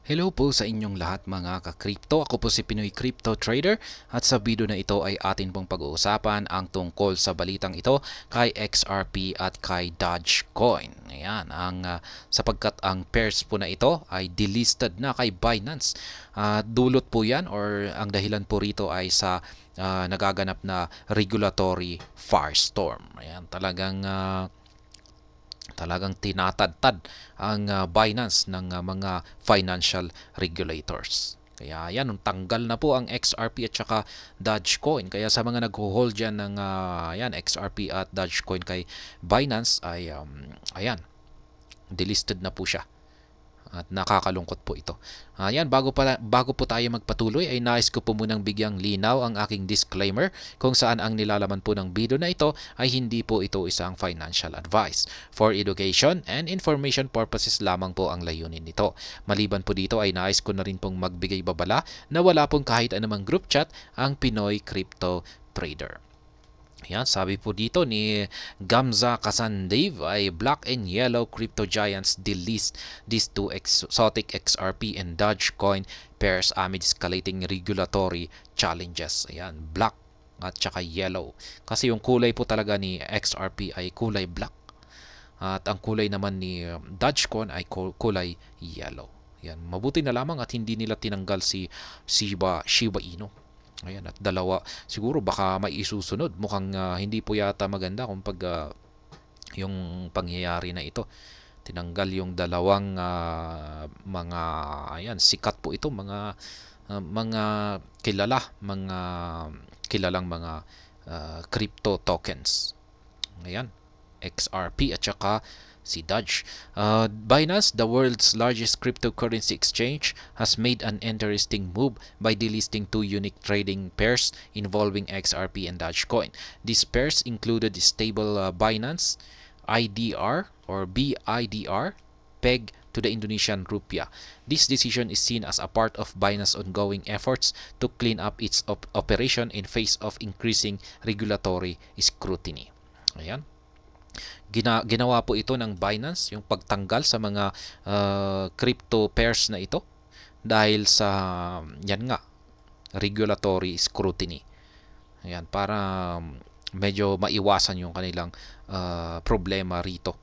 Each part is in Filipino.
Hello po sa inyong lahat mga ka-crypto. Ako po si Pinoy Crypto Trader at sa video na ito ay atin pong pag-uusapan ang tungkol sa balitang ito kay XRP at kay Dogecoin. Ayan, sapagkat ang pairs po na ito ay delisted na kay Binance. Dulot po yan or ang dahilan po rito ay sa nagaganap na regulatory firestorm. Ayan, talagang tinatadtad ang Binance ng mga financial regulators. Kaya yan, tanggal na po ang XRP at saka Dogecoin. Kaya sa mga nag-hold dyan ng XRP at Dogecoin kay Binance ay delisted na po siya. At nakakalungkot po ito. Bago po tayo magpatuloy ay nais ko po munang bigyang linaw ang aking disclaimer kung saan ang nilalaman po ng video na ito ay hindi po ito isang financial advice. For education and information purposes lamang po ang layunin nito. Maliban po dito ay nais ko na rin pong magbigay babala na wala pong kahit anumang group chat ang Pinoy Crypto Trader. Yan, sabi po dito ni Gamza Kasandev ay Black and Yellow Crypto Giants delist these two exotic XRP and Dogecoin pairs amid escalating regulatory challenges. Ayan, black at saka yellow. Kasi yung kulay po talaga ni XRP ay kulay black. At ang kulay naman ni Dogecoin ay kulay yellow. Yan, mabuti na lamang at hindi nila tinanggal si Shiba Inu. Ayan, at dalawa. Siguro baka may isusunod. Mukhang hindi po yata maganda kung yung pangyayari na ito. Tinanggal yung dalawang mga sikat po ito, mga kilalang mga crypto tokens. Ayan, XRP at saka si Doge. Binance, the world's largest cryptocurrency exchange, has made an interesting move by delisting two unique trading pairs involving XRP and Dogecoin. These pairs included stable Binance IDR or BIDR pegged to the Indonesian rupiah. This decision is seen as a part of Binance's ongoing efforts to clean up its operation in face of increasing regulatory scrutiny. Ayan. Ginawa po ito ng Binance, yung pagtanggal sa mga crypto pairs na ito dahil sa regulatory scrutiny. Ayan, para medyo maiwasan yung kanilang problema rito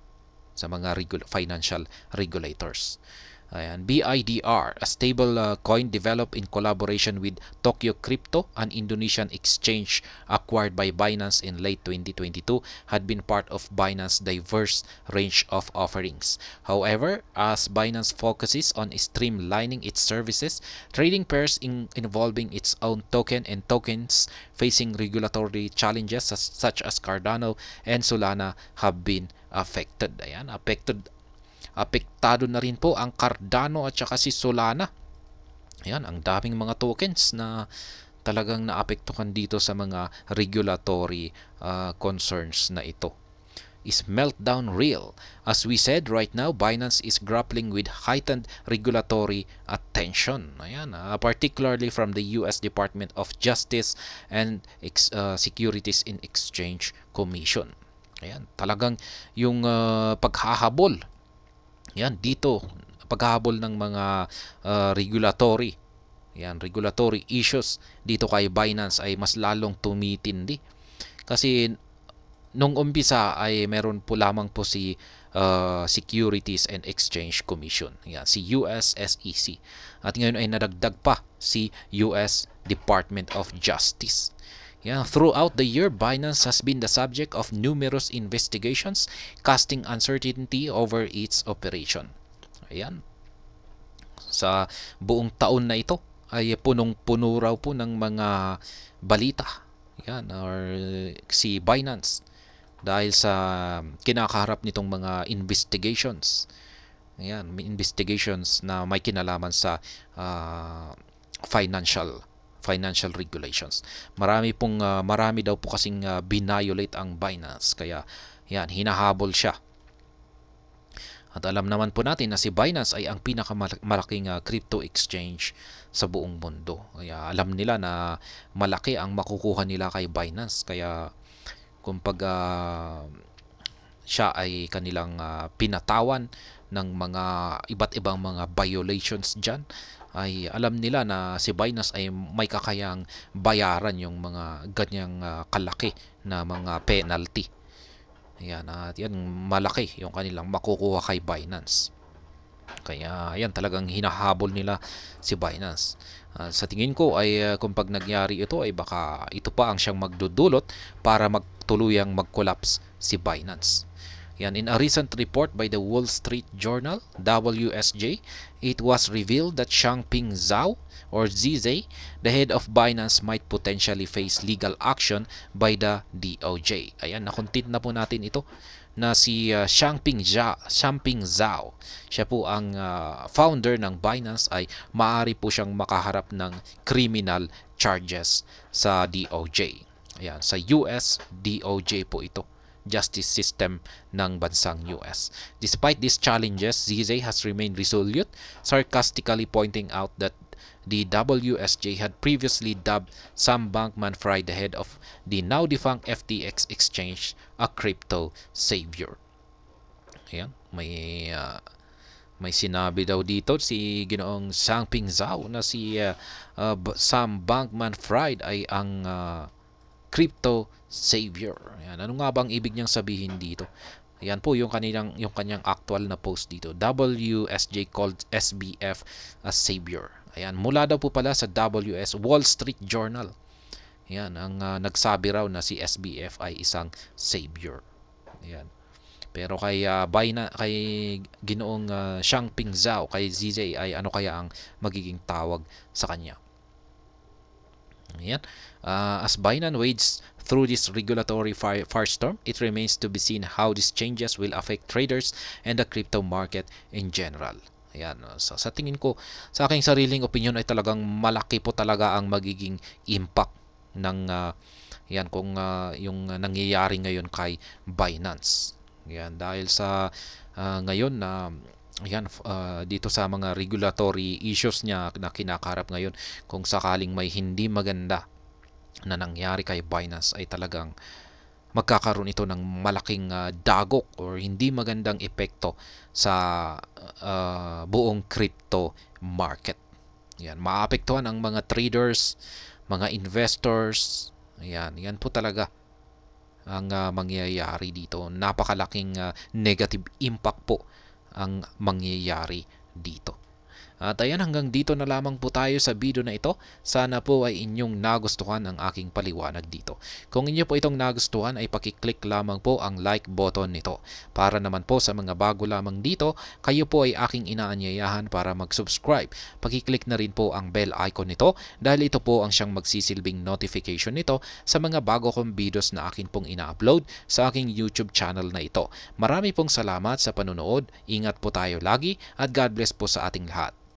sa mga financial regulators. Ayan, BIDR, a stable coin developed in collaboration with Tokyo Crypto, an Indonesian exchange acquired by Binance in late 2022, had been part of Binance's diverse range of offerings. However, as Binance focuses on streamlining its services, trading pairs involving its own token and tokens facing regulatory challenges such as Cardano and Solana have been affected. Ayan, apektado na rin po ang Cardano at saka si Solana. Ayan, ang daming mga tokens na talagang naapektuhan dito sa mga regulatory concerns na ito. Is meltdown real? As we said, right now, Binance is grappling with heightened regulatory attention. Ayan, particularly from the US Department of Justice and Securities and Exchange Commission. Ayan, talagang yung paghahabol dito, paghahabol ng mga regulatory issues dito kay Binance ay mas lalong tumitindi. Kasi nung umpisa ay meron po lamang po si Securities and Exchange Commission. Yan, si US SEC. At ngayon ay nadagdag pa si US Department of Justice. Yeah, throughout the year, Binance has been the subject of numerous investigations, casting uncertainty over its operation. Ayan. Sa buong taon na ito ay punong-puno raw po ng mga balita. Yan, or si Binance dahil sa kinakaharap nitong mga investigations. Ayan, may investigations na may kinalaman sa financial regulations. Marami daw po kasing binayolate ang Binance, kaya yan, hinahabol siya. At alam naman po natin na si Binance ay ang pinakamalaking crypto exchange sa buong mundo. Kaya alam nila na malaki ang makukuha nila kay Binance. Kaya kumbaga siya ay kanilang pinatawan ng mga iba't ibang mga violations dyan, ay alam nila na si Binance ay may kakayang bayaran yung mga ganyang kalaki na mga penalty. Ayan, at yan malaki yung kanilang makukuha kay Binance. Kaya yan talagang hinahabol nila si Binance. Sa tingin ko ay kung pag nagyari ito ay baka ito pa ang siyang magdudulot para magtuluyang mag-collapse si Binance. Yan, in a recent report by the Wall Street Journal, WSJ, it was revealed that Changpeng Zhao or ZZ, the head of Binance, might potentially face legal action by the DOJ. Ayan, nakontent na po natin ito na si Changpeng Zhao, siya po ang founder ng Binance, ay maaari po siyang makaharap ng criminal charges sa DOJ. Ayan, sa US DOJ po ito, justice system ng bansang US. Despite these challenges, ZZ has remained resolute, sarcastically pointing out that the WSJ had previously dubbed Sam Bankman-Fried, the head of the now-defunct FTX exchange, a crypto savior. Ayan, may sinabi daw dito si Ginoong Changpeng Zhao na si Sam Bankman-Fried ay ang crypto savior. Ayan, ano nga bang ibig niyang sabihin dito? Ayan po yung kanyang actual na post dito. WSJ called SBF a savior. Ayan, mula daw po pala sa Wall Street Journal. Ayan, ang nagsabi raw na si SBF ay isang savior. Ayan. Pero kay Ginoong Changpeng Zhao, kay ZZ, ay ano kaya ang magiging tawag sa kanya? Ayan. As Binance wades through this regulatory firestorm, it remains to be seen how these changes will affect traders and the crypto market in general. Ayan. Sa tingin ko, sa aking sariling opinion, ay talagang malaki po talaga ang magiging impact ng yan kung yung nangyayari ngayon kay Binance. Yan, dahil sa ngayon na dito sa mga regulatory issues niya na kinakaharap ngayon, kung sakaling may hindi maganda na nangyari kay Binance, ay talagang magkakaroon ito ng malaking dagok or hindi magandang epekto sa buong crypto market. Yan, maapektuhan ang mga traders, mga investors. Yan po talaga ang mangyayari dito. Napakalaking negative impact po ang mangyayari dito. At ayan, hanggang dito na lamang po tayo sa video na ito. Sana po ay inyong nagustuhan ang aking paliwanag dito. Kung inyo po itong nagustuhan, ay pakiclick lamang po ang like button nito. Para naman po sa mga bago lamang dito, kayo po ay aking inaanyayahan para mag-subscribe. Pakiclick na rin po ang bell icon nito dahil ito po ang siyang magsisilbing notification nito sa mga bago kong videos na akin pong ina-upload sa aking YouTube channel na ito. Marami pong salamat sa panonood. Ingat po tayo lagi at God bless po sa ating lahat.